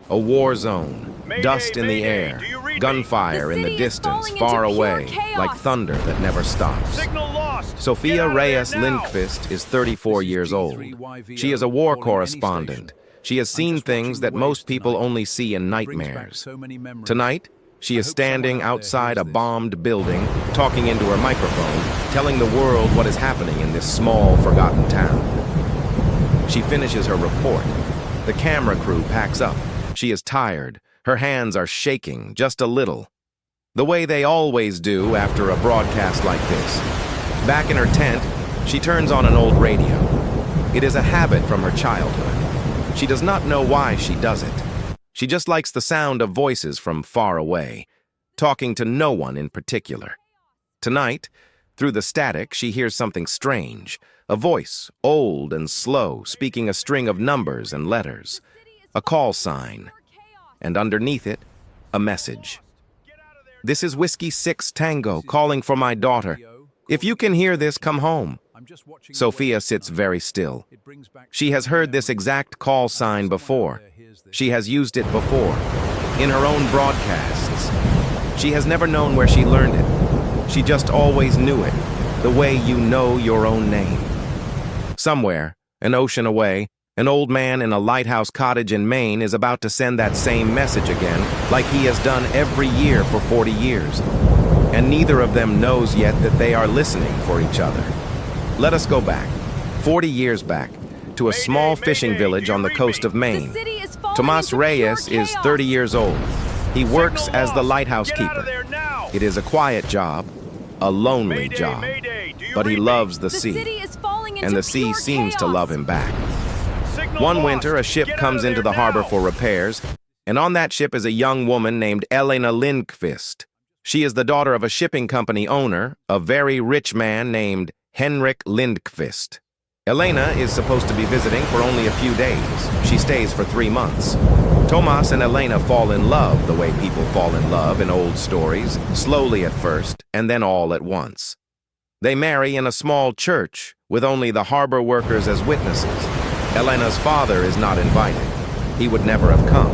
A war zone, Mayday, dust in the mayday. air, Do you read me? gunfire in the distance, far away, like thunder that never stops. Signal lost. Get Sophia out of there Reyes now. Lindqvist is 34 years old. She is a war correspondent. She has seen things that most people only see in nightmares. Tonight, she is standing outside a bombed building, talking into her microphone, telling the world what is happening in this small, forgotten town. She finishes her report. The camera crew packs up. She is tired. Her hands are shaking, just a little. The way they always do after a broadcast like this. Back in her tent, she turns on an old radio. It is a habit from her childhood. She does not know why she does it. She just likes the sound of voices from far away, talking to no one in particular. Tonight, through the static, she hears something strange. A voice, old and slow, speaking a string of numbers and letters. A call sign. And underneath it, a message. This is Whiskey 6 Tango calling for my daughter. If you can hear this, come home. Sophia sits very still. She has heard this exact call sign before. She has used it before, in her own broadcasts. She has never known where she learned it. She just always knew it, the way you know your own name. Somewhere, an ocean away, an old man in a lighthouse cottage in Maine is about to send that same message again, like he has done every year for 40 years. And neither of them knows yet that they are listening for each other. Let us go back, 40 years back, to a small fishing village on the coast of Maine. Tomas Reyes is 30 years old. He works as the lighthouse keeper. It is a quiet job, a lonely job, but he loves the sea, and the sea seems to love him back. One winter, a ship comes into the harbor for repairs, and on that ship is a young woman named Elena Lindqvist. She is the daughter of a shipping company owner, a very rich man named Henrik Lindqvist. Elena is supposed to be visiting for only a few days. She stays for 3 months. Tomas and Elena fall in love the way people fall in love in old stories, slowly at first, and then all at once. They marry in a small church, with only the harbor workers as witnesses. Elena's father is not invited. He would never have come.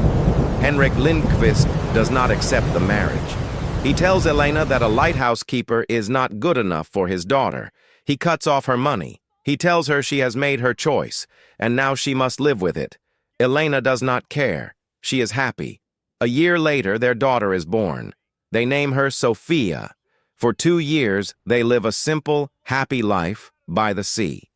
Henrik Lindqvist does not accept the marriage. He tells Elena that a lighthouse keeper is not good enough for his daughter. He cuts off her money. He tells her she has made her choice, and now she must live with it. Elena does not care. She is happy. A year later, their daughter is born. They name her Sophia. For 2 years, they live a simple, happy life by the sea.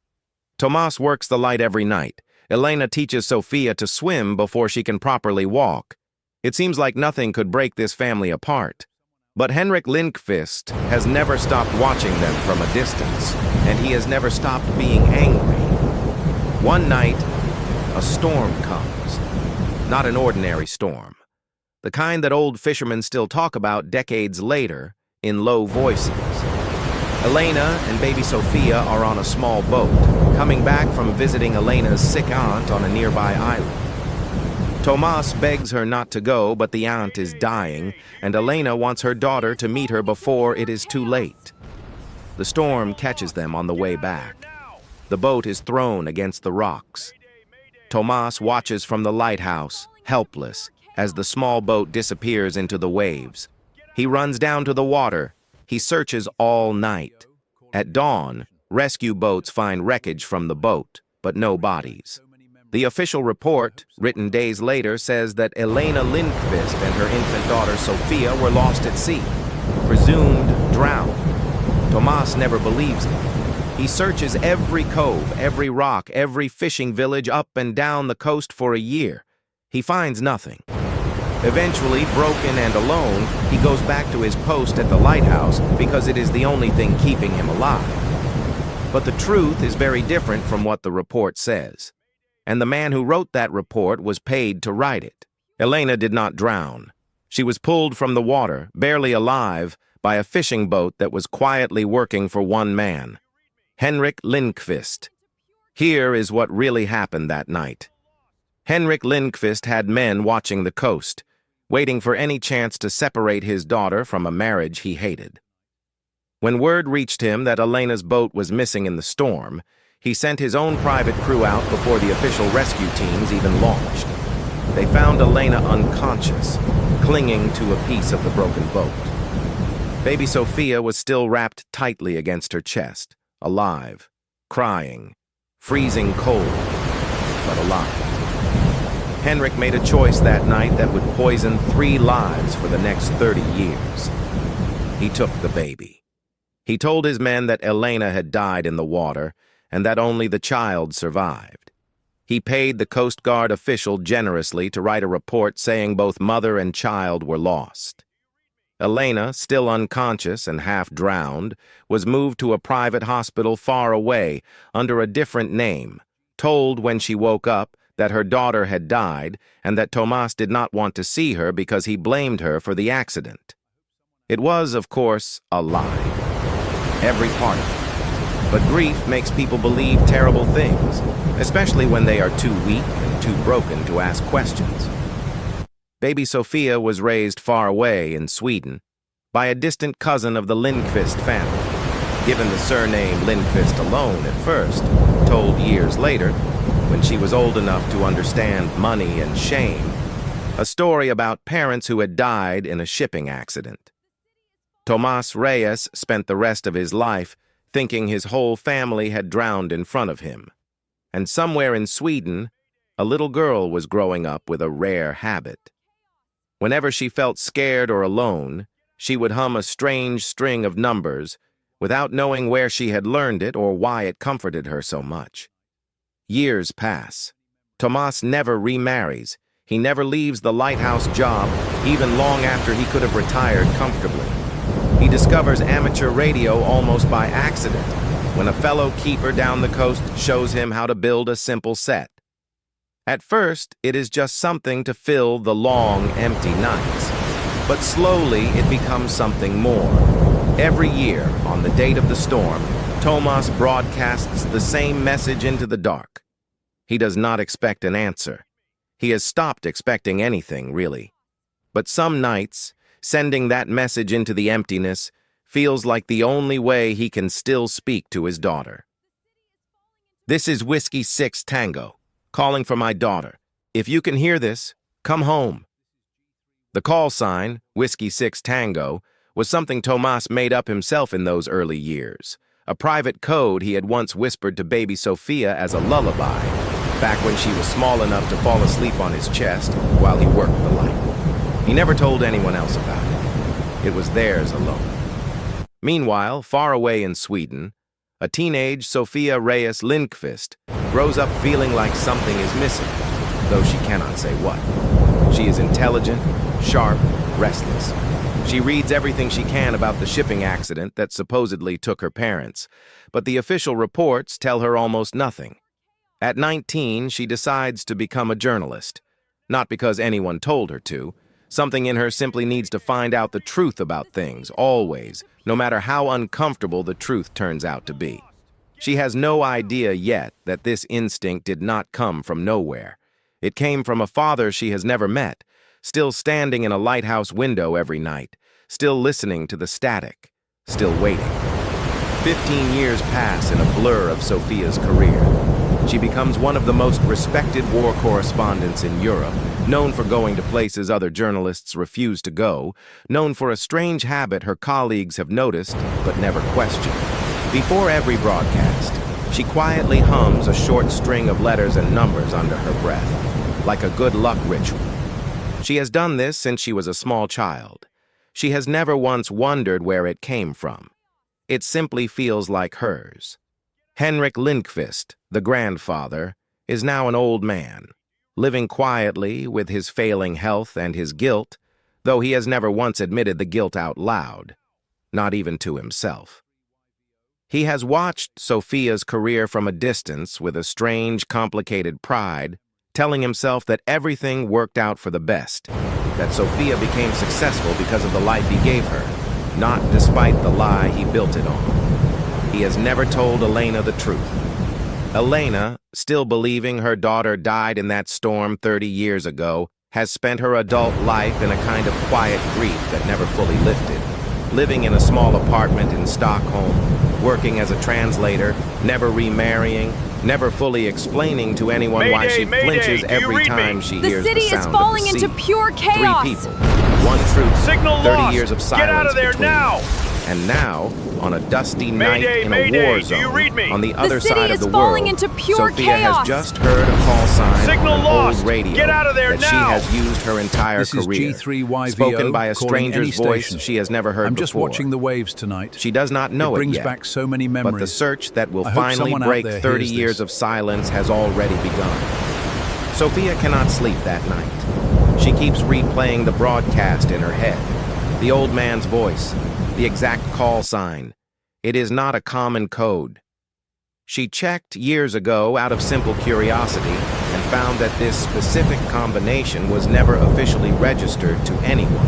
Tomas works the light every night. Elena teaches Sophia to swim before she can properly walk. It seems like nothing could break this family apart. But Henrik Lindqvist has never stopped watching them from a distance, and he has never stopped being angry. One night, a storm comes. Not an ordinary storm. The kind that old fishermen still talk about decades later in low voices. Elena and baby Sophia are on a small boat, coming back from visiting Elena's sick aunt on a nearby island. Tomas begs her not to go, but the aunt is dying, and Elena wants her daughter to meet her before it is too late. The storm catches them on the way back. The boat is thrown against the rocks. Tomas watches from the lighthouse, helpless, as the small boat disappears into the waves. He runs down to the water. He searches all night. At dawn, rescue boats find wreckage from the boat, but no bodies. The official report, written days later, says that Elena Lindqvist and her infant daughter Sophia were lost at sea, presumed drowned. Tomas never believes it. He searches every cove, every rock, every fishing village up and down the coast for a year. He finds nothing. Eventually, broken and alone, he goes back to his post at the lighthouse because it is the only thing keeping him alive. But the truth is very different from what the report says. And the man who wrote that report was paid to write it. Elena did not drown. She was pulled from the water, barely alive, by a fishing boat that was quietly working for one man, Henrik Lindqvist. Here is what really happened that night. Henrik Lindqvist had men watching the coast, waiting for any chance to separate his daughter from a marriage he hated. When word reached him that Elena's boat was missing in the storm, he sent his own private crew out before the official rescue teams even launched. They found Elena unconscious, clinging to a piece of the broken boat. Baby Sophia was still wrapped tightly against her chest, alive, crying, freezing cold, but alive. Henrik made a choice that night that would poison 3 lives for the next 30 years. He took the baby. He told his men that Elena had died in the water and that only the child survived. He paid the Coast Guard official generously to write a report saying both mother and child were lost. Elena, still unconscious and half drowned, was moved to a private hospital far away under a different name, told when she woke up that her daughter had died and that Tomas did not want to see her because he blamed her for the accident. It was, of course, a lie. Every part of it. But grief makes people believe terrible things, especially when they are too weak and too broken to ask questions. Baby Sophia was raised far away in Sweden by a distant cousin of the Lindqvist family, given the surname Lindqvist alone at first, told years later, when she was old enough to understand money and shame, a story about parents who had died in a shipping accident. Tomas Reyes spent the rest of his life thinking his whole family had drowned in front of him. And somewhere in Sweden, a little girl was growing up with a rare habit. Whenever she felt scared or alone, she would hum a strange string of numbers without knowing where she had learned it or why it comforted her so much. Years pass. Tomas never remarries. He never leaves the Lighthouse job, even long after he could have retired comfortably. He discovers amateur radio almost by accident when a fellow keeper down the coast shows him how to build a simple set. At first, it is just something to fill the long, empty nights. But slowly, it becomes something more. Every year, on the date of the storm, Tomas broadcasts the same message into the dark. He does not expect an answer. He has stopped expecting anything, really. But some nights, sending that message into the emptiness feels like the only way he can still speak to his daughter. This is Whiskey 6 Tango, calling for my daughter. If you can hear this, come home. The call sign, Whiskey 6 Tango, was something Tomas made up himself in those early years, a private code he had once whispered to baby Sophia as a lullaby, back when she was small enough to fall asleep on his chest while he worked the light. He never told anyone else about it. It was theirs alone. Meanwhile, far away in Sweden, a teenage Sophia Reyes Lindqvist grows up feeling like something is missing, though she cannot say what. She is intelligent, sharp, restless. She reads everything she can about the shipping accident that supposedly took her parents, but the official reports tell her almost nothing. At 19, she decides to become a journalist, not because anyone told her to. Something in her simply needs to find out the truth about things, always, no matter how uncomfortable the truth turns out to be. She has no idea yet that this instinct did not come from nowhere. It came from a father she has never met, still standing in a lighthouse window every night, still listening to the static, still waiting. 15 years pass in a blur of Sophia's career. She becomes one of the most respected war correspondents in Europe, known for going to places other journalists refuse to go, known for a strange habit her colleagues have noticed but never questioned. Before every broadcast, she quietly hums a short string of letters and numbers under her breath, like a good luck ritual. She has done this since she was a small child. She has never once wondered where it came from. It simply feels like hers. Henrik Lindqvist, the grandfather, is now an old man, living quietly with his failing health and his guilt, though he has never once admitted the guilt out loud, not even to himself. He has watched Sophia's career from a distance with a strange, complicated pride, telling himself that everything worked out for the best, that Sophia became successful because of the life he gave her, not despite the lie he built it on. He has never told Elena the truth. Elena, still believing her daughter died in that storm 30 years ago, has spent her adult life in a kind of quiet grief that never fully lifted, living in a small apartment in Stockholm, working as a translator, never remarrying, never fully explaining to anyone why she flinches every time she hears the sound of the sea. The city is falling into pure chaos. 3 people, one truth, Signal 30 lost. years of silence Get out of there between now. them. And now, on a dusty night Mayday, in a mayday. war Do you zone, read me? on the other city side is of the falling world, into pure Sophia chaos. has just heard a call sign Signal on an lost. old radio Get out of there that now. she has used her entire This is career. G3YVO Spoken by a calling any stranger's voice station. she has never heard I'm before. just watching the waves tonight. She does not know It brings yet, back so many but memories. the search that will I hope finally someone out break there 30 hears years this. of silence has already begun. Sophia cannot sleep that night. She keeps replaying the broadcast in her head. The old man's voice, the exact call sign. It is not a common code. She checked years ago out of simple curiosity and found that this specific combination was never officially registered to anyone.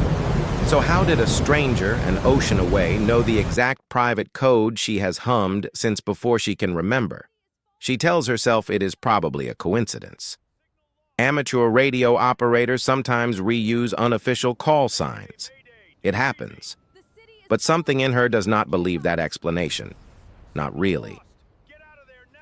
So how did a stranger an ocean away know the exact private code she has hummed since before she can remember? She tells herself it is probably a coincidence. Amateur radio operators sometimes reuse unofficial call signs. It happens. But something in her does not believe that explanation. Not really.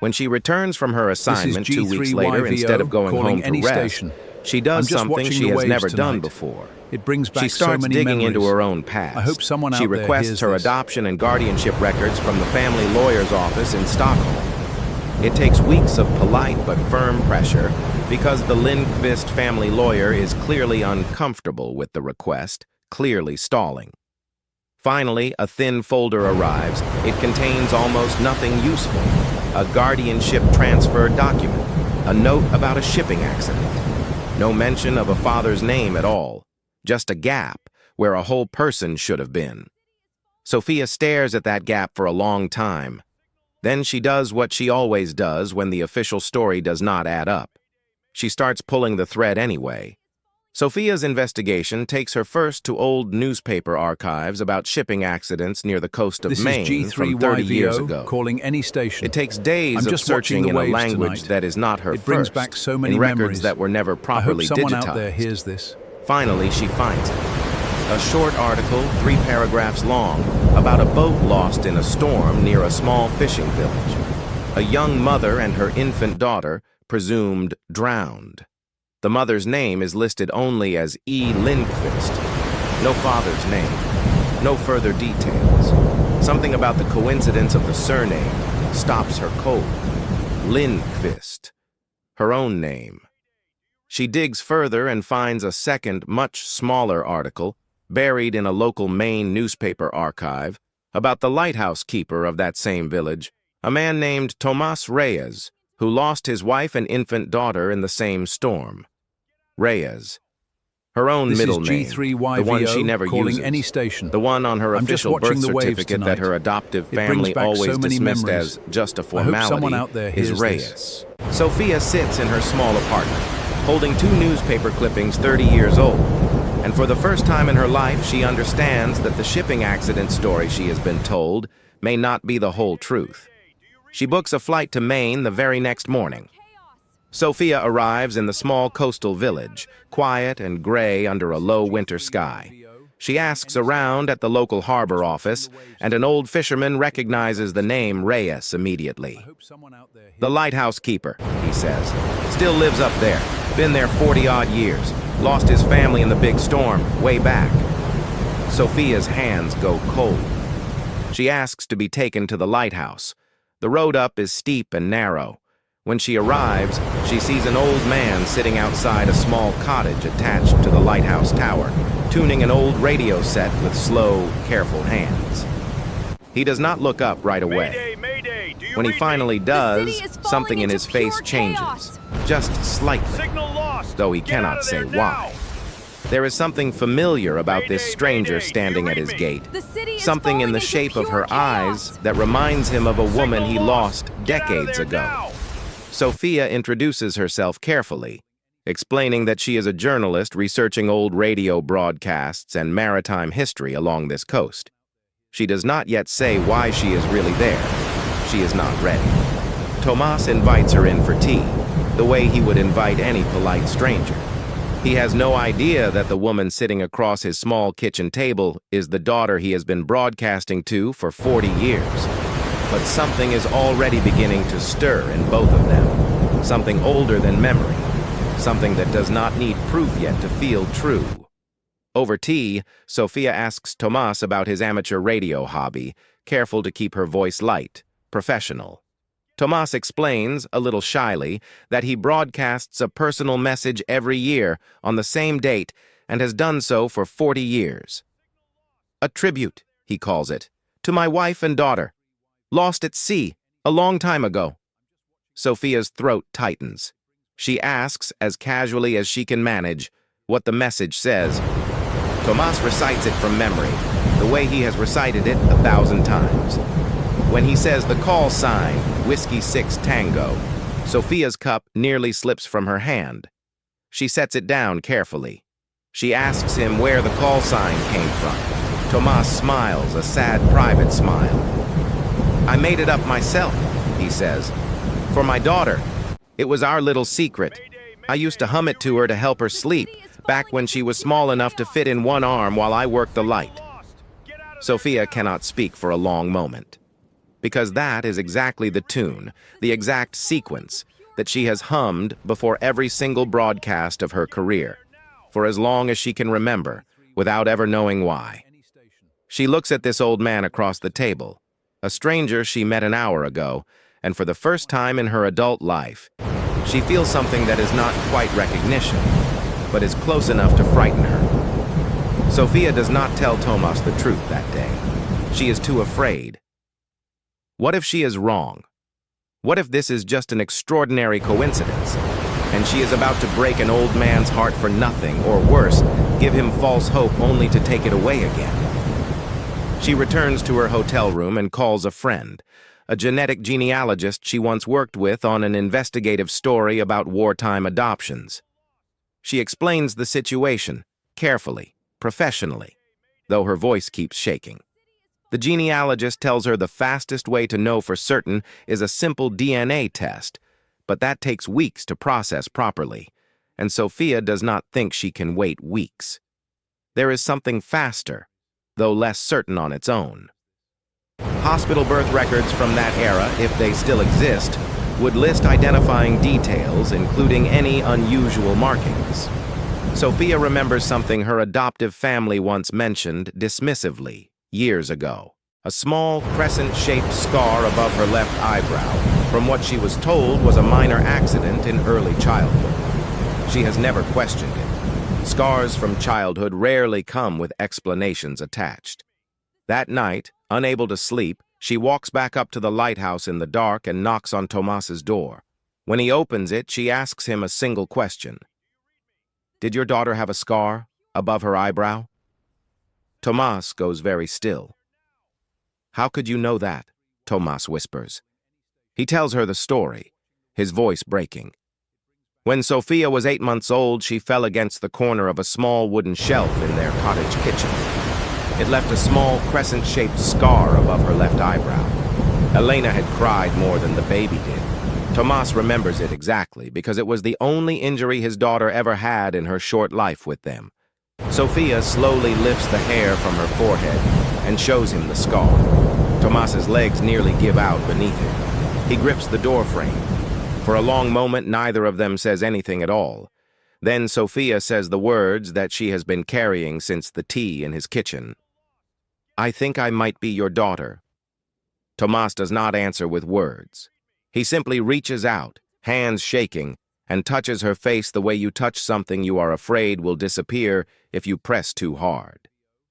When she returns from her assignment 2 weeks later, instead of going home to rest, she does something she has never done before. It brings back She starts so many digging memories. into her own past. I hope someone She out there requests hears her this. adoption and guardianship records from the family lawyer's office in Stockholm. It takes weeks of polite but firm pressure because the Lindqvist family lawyer is clearly uncomfortable with the request, clearly stalling. Finally, a thin folder arrives. It contains almost nothing useful. A guardianship transfer document, a note about a shipping accident. No mention of a father's name at all, just a gap where a whole person should have been. Sophia stares at that gap for a long time. Then she does what she always does when the official story does not add up. She starts pulling the thread anyway. Sophia's investigation takes her first to old newspaper archives about shipping accidents near the coast of This Maine is from 30 years G3YVO ago. calling any station. It takes days I'm of just watching searching the in a waves language tonight. that is not her It brings first, back so many in records memories. that were never I hope properly someone digitized. out there hears this. Finally, she finds it. A short article, 3 paragraphs long, about a boat lost in a storm near a small fishing village. A young mother and her infant daughter, presumed drowned. The mother's name is listed only as E. Lindqvist. No father's name. No further details. Something about the coincidence of the surname stops her cold. Lindqvist. Her own name. She digs further and finds a second, much smaller article, buried in a local Maine newspaper archive, about the lighthouse keeper of that same village, a man named Tomas Reyes, who lost his wife and infant daughter in the same storm. Reyes. Her own This middle is name, G3YVO the one she never calling uses, any station. the one on her I'm just official birth watching the waves certificate that tonight. her adoptive It brings family back always so many dismissed memories. as just a I hope formality, someone out there is hears Reyes. this. Sophia sits in her small apartment, holding 2 newspaper clippings 30 years old, and for the first time in her life she understands that the shipping accident story she has been told may not be the whole truth. She books a flight to Maine the very next morning. Sophia arrives in the small coastal village, quiet and gray under a low winter sky. She asks around at the local harbor office, and an old fisherman recognizes the name Reyes immediately. The lighthouse keeper, he says, still lives up there, been there 40-odd years, lost his family in the big storm, way back. Sophia's hands go cold. She asks to be taken to the lighthouse. The road up is steep and narrow. When she arrives, she sees an old man sitting outside a small cottage attached to the lighthouse tower, tuning an old radio set with slow, careful hands. He does not look up right away. Mayday, mayday. Do you When he read finally me? does, city is falling something in into his face pure changes, chaos. just slightly, Signal lost. though he Get out cannot of say there why. now. There is something familiar about this Mayday, stranger mayday. standing Do you at his read me? gate. The city is Something in falling the into shape of pure her chaos. eyes that reminds him of a woman Signal he lost Get out of decades there ago. now. Sophia introduces herself carefully, explaining that she is a journalist researching old radio broadcasts and maritime history along this coast. She does not yet say why she is really there. She is not ready. Tomas invites her in for tea, the way he would invite any polite stranger. He has no idea that the woman sitting across his small kitchen table is the daughter he has been broadcasting to for 40 years. But something is already beginning to stir in both of them. Something older than memory. Something that does not need proof yet to feel true. Over tea, Sophia asks Tomas about his amateur radio hobby, careful to keep her voice light, professional. Tomas explains, a little shyly, that he broadcasts a personal message every year on the same date and has done so for 40 years. A tribute, he calls it, to my wife and daughter, lost at sea a long time ago. Sophia's throat tightens. She asks, as casually as she can manage, what the message says. Tomas recites it from memory, the way he has recited it 1,000 times. When he says the call sign, Whiskey 6 Tango, Sophia's cup nearly slips from her hand. She sets it down carefully. She asks him where the call sign came from. Tomas smiles, a sad private smile. I made it up myself, he says. For my daughter. It was our little secret. I used to hum it to her to help her sleep, back when she was small enough to fit in one arm while I worked the light. Sophia cannot speak for a long moment. Because that is exactly the tune, the exact sequence, that she has hummed before every single broadcast of her career, for as long as she can remember, without ever knowing why. She looks at this old man across the table, a stranger she met an hour ago, and for the first time in her adult life, she feels something that is not quite recognition, but is close enough to frighten her. Sophia does not tell Tomas the truth that day. She is too afraid. What if she is wrong? What if this is just an extraordinary coincidence, and she is about to break an old man's heart for nothing, or worse, give him false hope only to take it away again? She returns to her hotel room and calls a friend, a genetic genealogist she once worked with on an investigative story about wartime adoptions. She explains the situation, carefully, professionally, though her voice keeps shaking. The genealogist tells her the fastest way to know for certain is a simple DNA test, but that takes weeks to process properly, and Sophia does not think she can wait weeks. There is something faster, though less certain on its own. Hospital birth records from that era, if they still exist, would list identifying details, including any unusual markings. Sophia remembers something her adoptive family once mentioned dismissively, years ago. A small, crescent-shaped scar above her left eyebrow, from what she was told was a minor accident in early childhood. She has never questioned it. Scars from childhood rarely come with explanations attached. That night, unable to sleep, she walks back up to the lighthouse in the dark and knocks on Tomas's door. When he opens it, she asks him a single question. Did your daughter have a scar above her eyebrow? Tomas goes very still. How could you know that? Tomas whispers. He tells her the story, his voice breaking. When Sophia was 8 months old, she fell against the corner of a small wooden shelf in their cottage kitchen. It left a small crescent-shaped scar above her left eyebrow. Elena had cried more than the baby did. Tomas remembers it exactly because it was the only injury his daughter ever had in her short life with them. Sophia slowly lifts the hair from her forehead and shows him the scar. Tomas's legs nearly give out beneath him. He grips the doorframe. For a long moment, neither of them says anything at all. Then Sophia says the words that she has been carrying since the tea in his kitchen. I think I might be your daughter. Tomas does not answer with words. He simply reaches out, hands shaking, and touches her face the way you touch something you are afraid will disappear if you press too hard.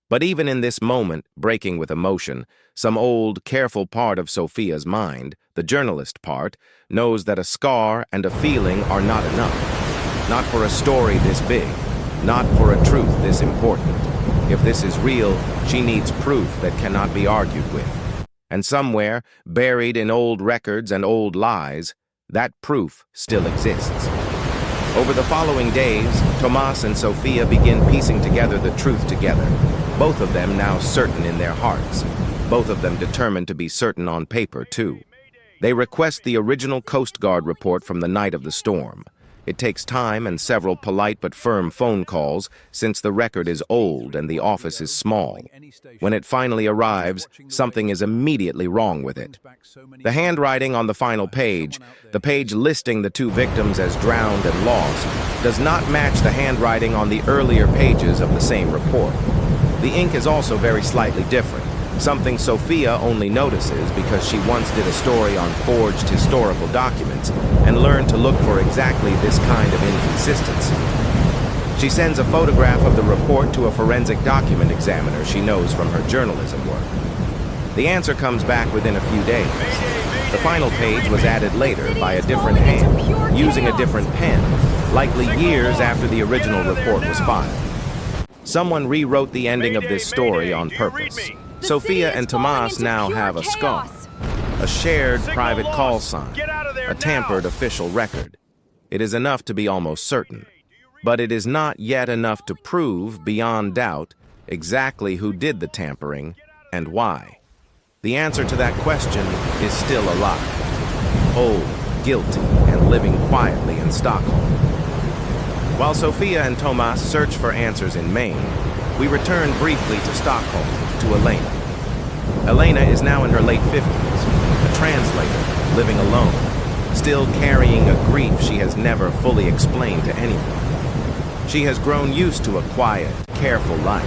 But even in this moment, breaking with emotion, some old, careful part of Sophia's mind, the journalist part, knows that a scar and a feeling are not enough. Not for a story this big, not for a truth this important. If this is real, she needs proof that cannot be argued with. And somewhere, buried in old records and old lies, that proof still exists. Over the following days, Tomas and Sophia begin piecing together the truth together, both of them now certain in their hearts, both of them determined to be certain on paper, too. They request the original Coast Guard report from the night of the storm. It takes time and several polite but firm phone calls, since the record is old and the office is small. When it finally arrives, something is immediately wrong with it. The handwriting on the final page, the page listing the two victims as drowned and lost, does not match the handwriting on the earlier pages of the same report. The ink is also very slightly different, something Sophia only notices because she once did a story on forged historical documents and learned to look for exactly this kind of inconsistency. She sends a photograph of the report to a forensic document examiner she knows from her journalism work. The answer comes back within a few days. The final page was added later by a different hand, using a different pen, likely years after the original report was filed. Someone rewrote the ending of this story on purpose. Sophia and Tomas now have a scar, a shared private call sign, a tampered official record. It is enough to be almost certain, but it is not yet enough to prove beyond doubt exactly who did the tampering and why. The answer to that question is still a lie. Old, guilty, and living quietly in Stockholm. While Sophia and Tomas search for answers in Maine, we return briefly to Stockholm, to Elena. Elena is now in her late 50s, a translator, living alone, still carrying a grief she has never fully explained to anyone. She has grown used to a quiet, careful life,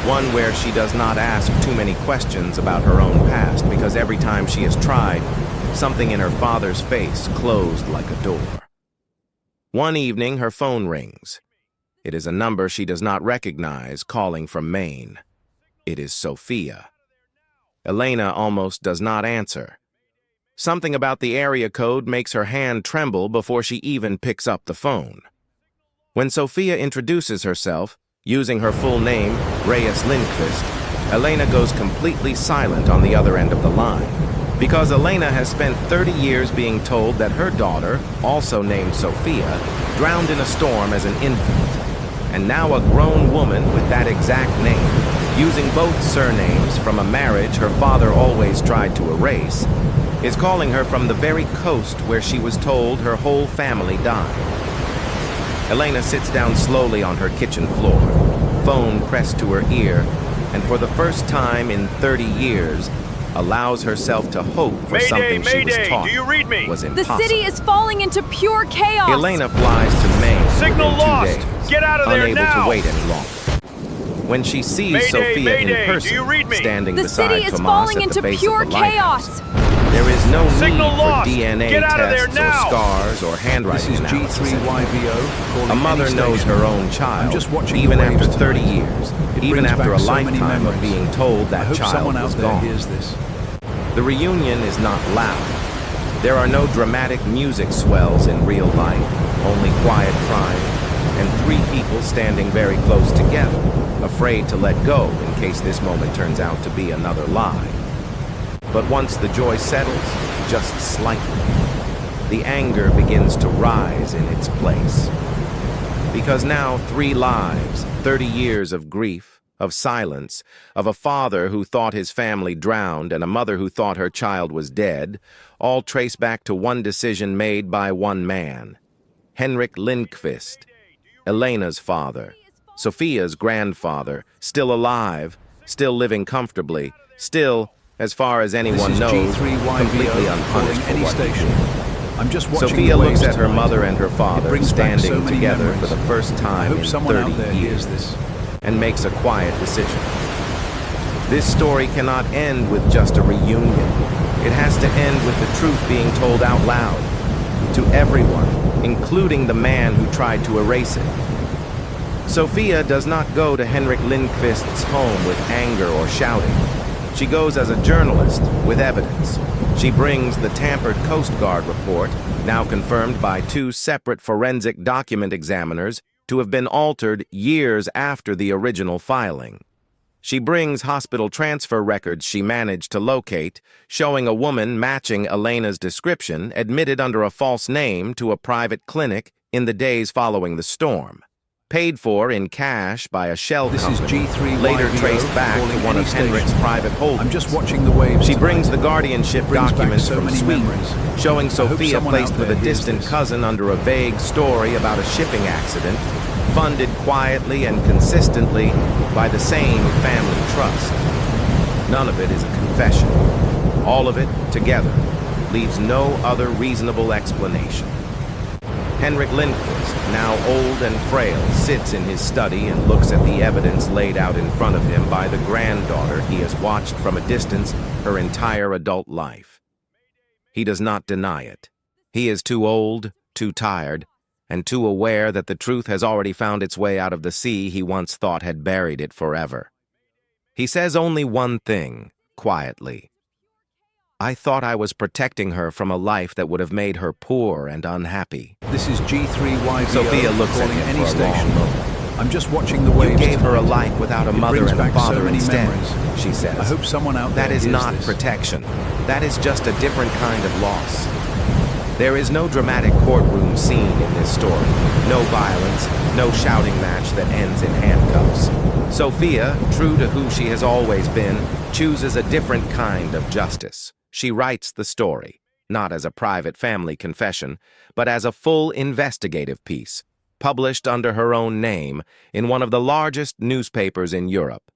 one where she does not ask too many questions about her own past because every time she has tried, something in her father's face closed like a door. One evening, her phone rings. It is a number she does not recognize calling from Maine. It is Sophia. Elena almost does not answer. Something about the area code makes her hand tremble before she even picks up the phone. When Sophia introduces herself, using her full name, Reyes Lindqvist, Elena goes completely silent on the other end of the line. Because Elena has spent 30 years being told that her daughter, also named Sophia, drowned in a storm as an infant. And now a grown woman with that exact name, using both surnames from a marriage her father always tried to erase, is calling her from the very coast where she was told her whole family died. Elena sits down slowly on her kitchen floor, phone pressed to her ear, and for the first time in 30 years, allows herself to hope for something she was taught was impossible. The city is falling into pure chaos. Elena flies to Maine Signal within 2 lost. days, Get out of there unable now. to wait any longer. When she sees Mayday, Sophia Mayday, in do person, you read me? standing The beside city is Tomas falling at into the base pure of the Lighthouse, chaos. there is no Signal need lost. for DNA Get out of there tests or now. scars or This handwriting is analysis. G3YVO calling A mother any knows station. her own child, I'm just watching even the after waves 30 tonight. years, It even brings after back a so many lifetime of memories. being told I that hope child someone was out there gone. hears this. The reunion is not loud. There are no dramatic music swells in real life, only quiet crying, and 3 people standing very close together, afraid to let go in case this moment turns out to be another lie. But once the joy settles, just slightly, the anger begins to rise in its place. Because now 3 lives, 30 years of grief, of silence, of a father who thought his family drowned and a mother who thought her child was dead, all trace back to one decision made by one man, Henrik Lindqvist, Elena's father, Sophia's grandfather, still alive, still living comfortably, still, as far as anyone knows, completely unpunished for any what he station. did. I'm just watching Sophia the looks waves at her tonight. mother and her It father brings back so standing many together memories. for the first I time hope in someone 30 out there hears years this. and makes a quiet decision. This story cannot end with just a reunion. It has to end with the truth being told out loud to everyone, including the man who tried to erase it. Sophia does not go to Henrik Lindqvist's home with anger or shouting. She goes as a journalist with evidence. She brings the tampered Coast Guard report, now confirmed by 2 separate forensic document examiners, to have been altered years after the original filing. She brings hospital transfer records she managed to locate, showing a woman matching Elena's description admitted under a false name to a private clinic in the days following the storm. paid for in cash by a shell This company, is G3 later YVO traced back calling to one any of Henrik's station. private holdings. I'm just watching the waves She tonight. brings the guardianship Brings back documents so from many Sweden, memories. showing I hope Sophia someone placed out with a there hears distant this. cousin under a vague story about a shipping accident, funded quietly and consistently by the same family trust. None of it is a confession. All of it, together, leaves no other reasonable explanation. Henrik Lindqvist, now old and frail, sits in his study and looks at the evidence laid out in front of him by the granddaughter he has watched from a distance her entire adult life. He does not deny it. He is too old, too tired, and too aware that the truth has already found its way out of the sea he once thought had buried it forever. He says only one thing, quietly. I thought I was protecting her from a life that would have made her poor and unhappy. This is G3 YVO Sophia looks at calling him any for a station. long moment. I'm just watching the You waves gave her a tonight. life without a It mother brings and a back so father many instead, memories. she says. I hope someone out there That is hears not this. protection. That is just a different kind of loss. There is no dramatic courtroom scene in this story. No violence, no shouting match that ends in handcuffs. Sophia, true to who she has always been, chooses a different kind of justice. She writes the story, not as a private family confession, but as a full investigative piece, published under her own name in one of the largest newspapers in Europe.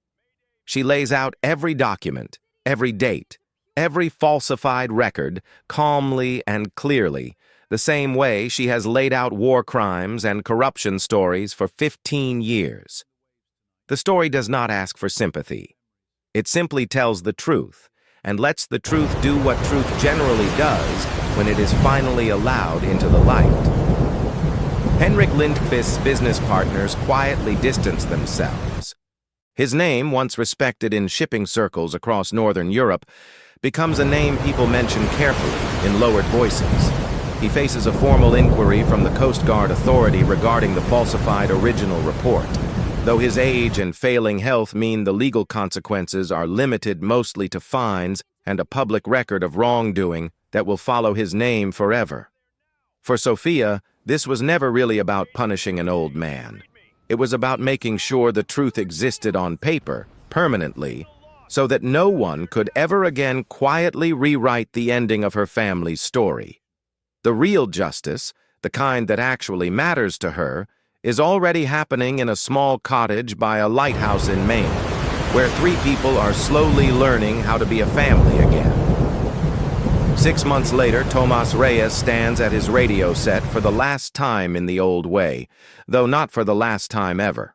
She lays out every document, every date, every falsified record, calmly and clearly, the same way she has laid out war crimes and corruption stories for 15 years. The story does not ask for sympathy. It simply tells the truth, and lets the truth do what truth generally does when it is finally allowed into the light. Henrik Lindqvist's business partners quietly distance themselves. His name, once respected in shipping circles across Northern Europe, becomes a name people mention carefully in lowered voices. He faces a formal inquiry from the Coast Guard Authority regarding the falsified original report, though his age and failing health mean the legal consequences are limited mostly to fines and a public record of wrongdoing that will follow his name forever. For Sophia, this was never really about punishing an old man. It was about making sure the truth existed on paper, permanently, so that no one could ever again quietly rewrite the ending of her family's story. The real justice, the kind that actually matters to her, is already happening in a small cottage by a lighthouse in Maine, where 3 people are slowly learning how to be a family again. 6 months later, Tomas Reyes stands at his radio set for the last time in the old way, though not for the last time ever.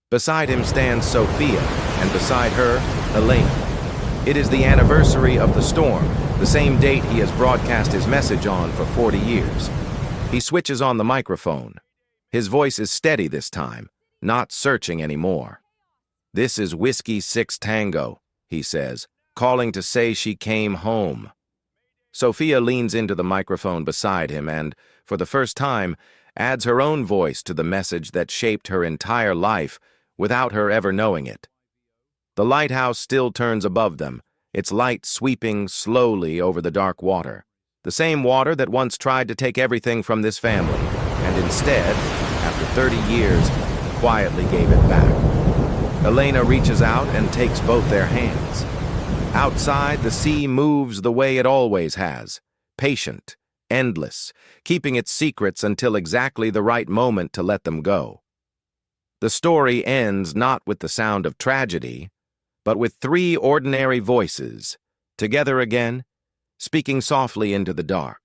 Beside him stands Sophia, and beside her, Elena. It is the anniversary of the storm, the same date he has broadcast his message on for 40 years. He switches on the microphone. His voice is steady this time, not searching anymore. "This is Whiskey 6 Tango," he says, calling to say she came home. Sophia leans into the microphone beside him and, for the first time, adds her own voice to the message that shaped her entire life without her ever knowing it. The lighthouse still turns above them, its light sweeping slowly over the dark water. The same water that once tried to take everything from this family, and instead, after 30 years, quietly gave it back. Elena reaches out and takes both their hands. Outside, the sea moves the way it always has, patient, endless, keeping its secrets until exactly the right moment to let them go. The story ends not with the sound of tragedy, but with 3 ordinary voices, together again, speaking softly into the dark.